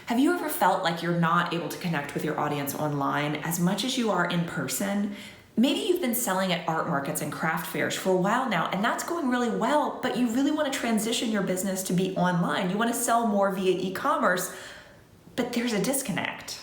Have you ever felt like you're not able to connect with your audience online as much as you are in person? Maybe you've been selling at art markets and craft fairs for a while now, and that's going really well, but you really want to transition your business to be online. You want to sell more via e-commerce, but there's a disconnect.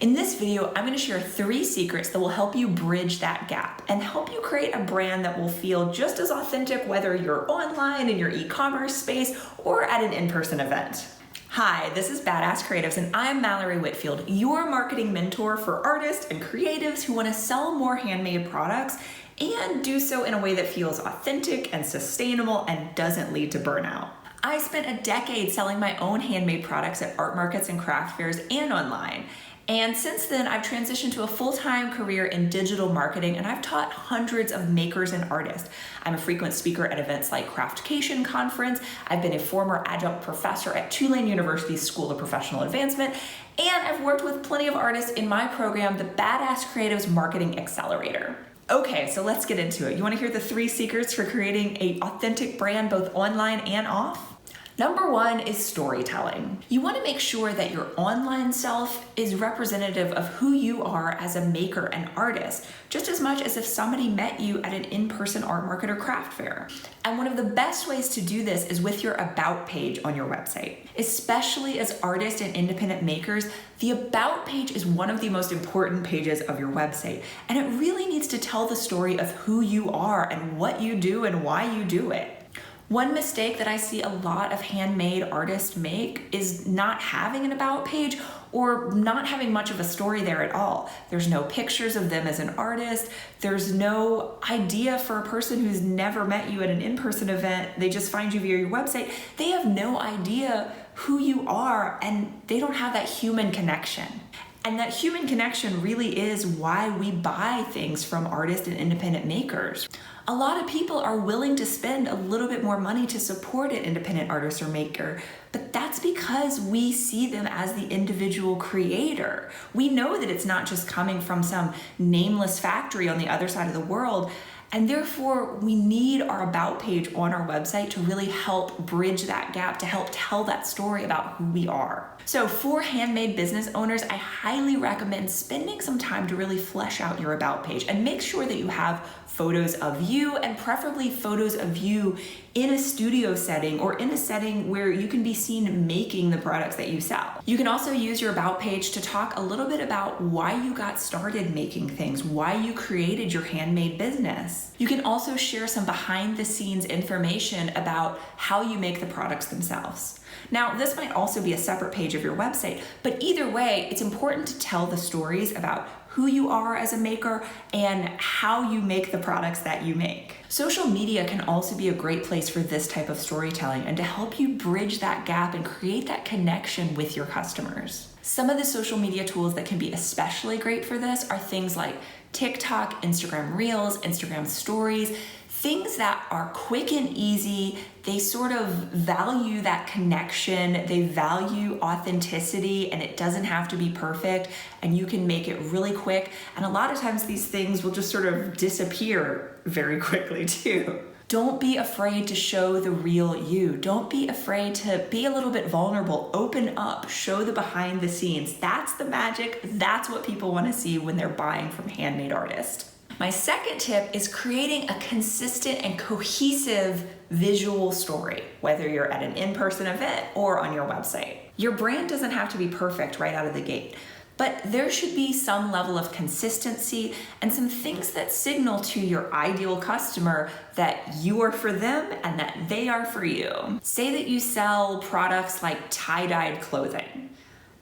In this video, I'm going to share 3 secrets that will help you bridge that gap and help you create a brand that will feel just as authentic whether you're online in your e-commerce space or at an in-person event. Hi, this is Badass Creatives, and I'm Mallory Whitfield, your marketing mentor for artists and creatives who want to sell more handmade products and do so in a way that feels authentic and sustainable and doesn't lead to burnout. I spent a decade selling my own handmade products at art markets and craft fairs and online. And since then, I've transitioned to a full-time career in digital marketing, and I've taught hundreds of makers and artists. I'm a frequent speaker at events like Craftcation Conference. I've been a former adjunct professor at Tulane University's School of Professional Advancement, and I've worked with plenty of artists in my program, the Badass Creatives Marketing Accelerator. Okay, so let's get into it. You wanna hear the 3 secrets for creating an authentic brand both online and off? Number 1 is storytelling. You want to make sure that your online self is representative of who you are as a maker and artist, just as much as if somebody met you at an in-person art market or craft fair. And one of the best ways to do this is with your About page on your website. Especially as artists and independent makers, the About page is one of the most important pages of your website, and it really needs to tell the story of who you are and what you do and why you do it. One mistake that I see a lot of handmade artists make is not having an About page or not having much of a story there at all. There's no pictures of them as an artist. There's no idea for a person who's never met you at an in-person event. They just find you via your website. They have no idea who you are, and they don't have that human connection. And that human connection really is why we buy things from artists and independent makers. A lot of people are willing to spend a little bit more money to support an independent artist or maker, but that's because we see them as the individual creator. We know that it's not just coming from some nameless factory on the other side of the world, and therefore we need our About page on our website to really help bridge that gap, to help tell that story about who we are. So for handmade business owners, I highly recommend spending some time to really flesh out your About page and make sure that you have photos of you, and preferably photos of you in a studio setting or in a setting where you can be seen making the products that you sell. You can also use your About page to talk a little bit about why you got started making things, why you created your handmade business. You can also share some behind the scenes information about how you make the products themselves. Now, this might also be a separate page of your website, but either way, it's important to tell the stories about who you are as a maker and how you make the products that you make. Social media can also be a great place for this type of storytelling and to help you bridge that gap and create that connection with your customers. Some of the social media tools that can be especially great for this are things like TikTok, Instagram Reels, Instagram Stories, things that are quick and easy. They sort of value that connection, they value authenticity, and it doesn't have to be perfect, and you can make it really quick. And a lot of times these things will just sort of disappear very quickly too. Don't be afraid to show the real you. Don't be afraid to be a little bit vulnerable. Open up, show the behind the scenes. That's the magic. That's what people want to see when they're buying from handmade artists. My second tip is creating a consistent and cohesive visual story, whether you're at an in-person event or on your website. Your brand doesn't have to be perfect right out of the gate, but there should be some level of consistency and some things that signal to your ideal customer that you are for them and that they are for you. Say that you sell products like tie-dyed clothing.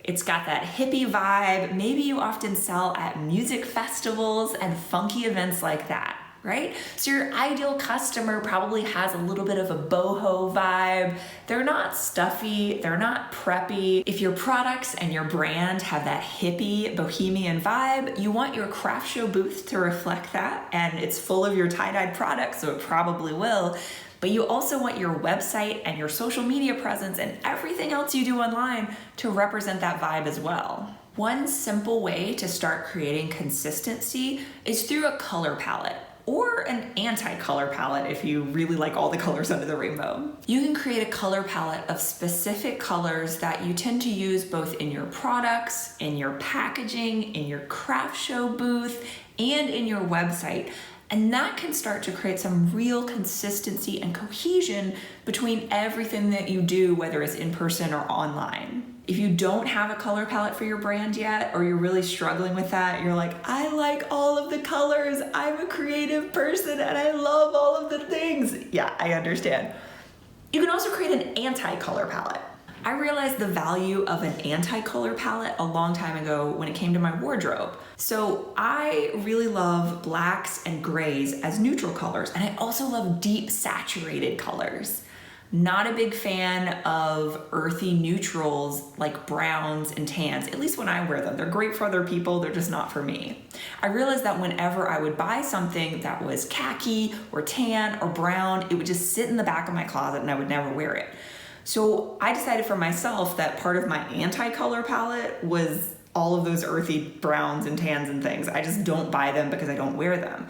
It's got that hippie vibe. Maybe you often sell at music festivals and funky events like that, right? So your ideal customer probably has a little bit of a boho vibe. They're not stuffy, they're not preppy. If your products and your brand have that hippie bohemian vibe, you want your craft show booth to reflect that, and it's full of your tie-dyed products, so it probably will. But you also want your website and your social media presence and everything else you do online to represent that vibe as well. One simple way to start creating consistency is through a color palette. or an anti-color palette if you really like all the colors under the rainbow. You can create a color palette of specific colors that you tend to use both in your products, in your packaging, in your craft show booth, and in your website. And that can start to create some real consistency and cohesion between everything that you do, whether it's in person or online. If you don't have a color palette for your brand yet, or you're really struggling with that, you're like, I like all of the colors, I'm a creative person and I love all of the things. Yeah, I understand. You can also create an anti-color palette. I realized the value of an anti-color palette a long time ago when it came to my wardrobe. So I really love blacks and grays as neutral colors, and I also love deep saturated colors. Not a big fan of earthy neutrals like browns and tans, at least when I wear them. They're great for other people, they're just not for me. I realized that whenever I would buy something that was khaki or tan or brown, it would just sit in the back of my closet and I would never wear it. So I decided for myself that part of my anti-color palette was all of those earthy browns and tans and things. I just don't buy them because I don't wear them.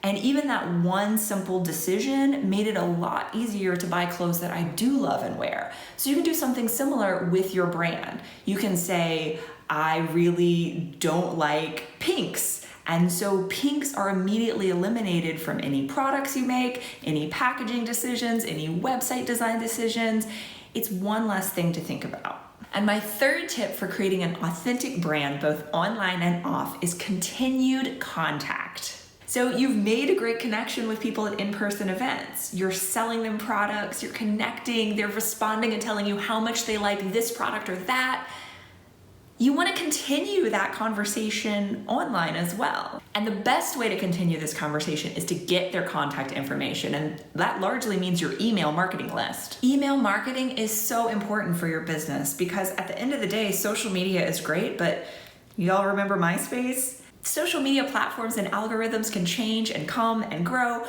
And even that one simple decision made it a lot easier to buy clothes that I do love and wear. So you can do something similar with your brand. You can say, I really don't like pinks. And so pinks are immediately eliminated from any products you make, any packaging decisions, any website design decisions. It's one less thing to think about. And my third tip for creating an authentic brand, both online and off, is continued contact. So you've made a great connection with people at in-person events. You're selling them products, you're connecting, they're responding and telling you how much they like this product or that. You want to continue that conversation online as well. And the best way to continue this conversation is to get their contact information. And that largely means your email marketing list. Email marketing is so important for your business because at the end of the day, social media is great, but y'all remember MySpace? Social media platforms and algorithms can change and come and grow,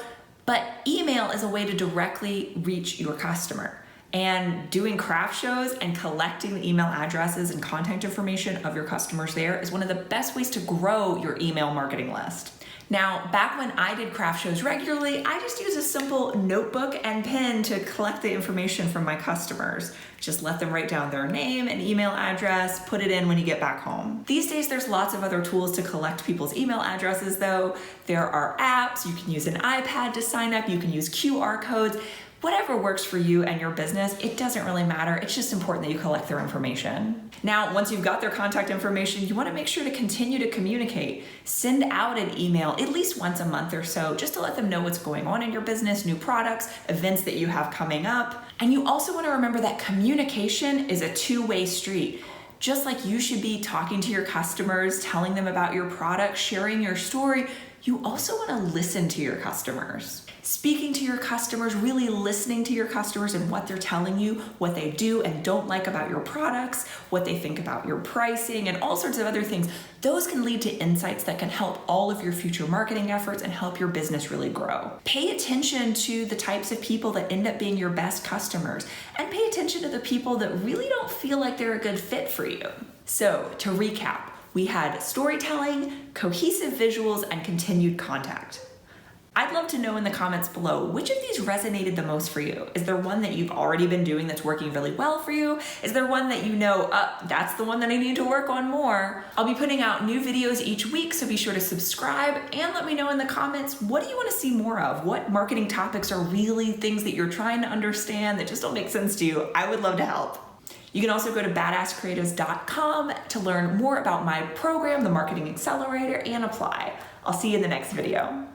but email is a way to directly reach your customer. And doing craft shows and collecting the email addresses and contact information of your customers there is one of the best ways to grow your email marketing list. Now, back when I did craft shows regularly, I just used a simple notebook and pen to collect the information from my customers. Just let them write down their name and email address, put it in when you get back home. These days, there's lots of other tools to collect people's email addresses though. There are apps, you can use an iPad to sign up, you can use QR codes. Whatever works for you and your business, it doesn't really matter. It's just important that you collect their information. Now, once you've got their contact information, you want to make sure to continue to communicate. Send out an email at least once a month or so, just to let them know what's going on in your business, new products, events that you have coming up. And you also want to remember that communication is a two-way street. Just like you should be talking to your customers, telling them about your product, sharing your story, you also want to listen to your customers. Speaking to your customers, really listening to your customers and what they're telling you, what they do and don't like about your products, what they think about your pricing, and all sorts of other things. Those can lead to insights that can help all of your future marketing efforts and help your business really grow. Pay attention to the types of people that end up being your best customers, and pay attention to the people that really don't feel like they're a good fit for you. So, to recap, we had storytelling, cohesive visuals, and continued contact. I'd love to know in the comments below, which of these resonated the most for you? Is there one that you've already been doing that's working really well for you? Is there one that you know, that's the one that I need to work on more? I'll be putting out new videos each week, so be sure to subscribe and let me know in the comments, what do you want to see more of? What marketing topics are really things that you're trying to understand that just don't make sense to you? I would love to help. You can also go to badasscreatives.com to learn more about my program, the Marketing Accelerator, and apply. I'll see you in the next video.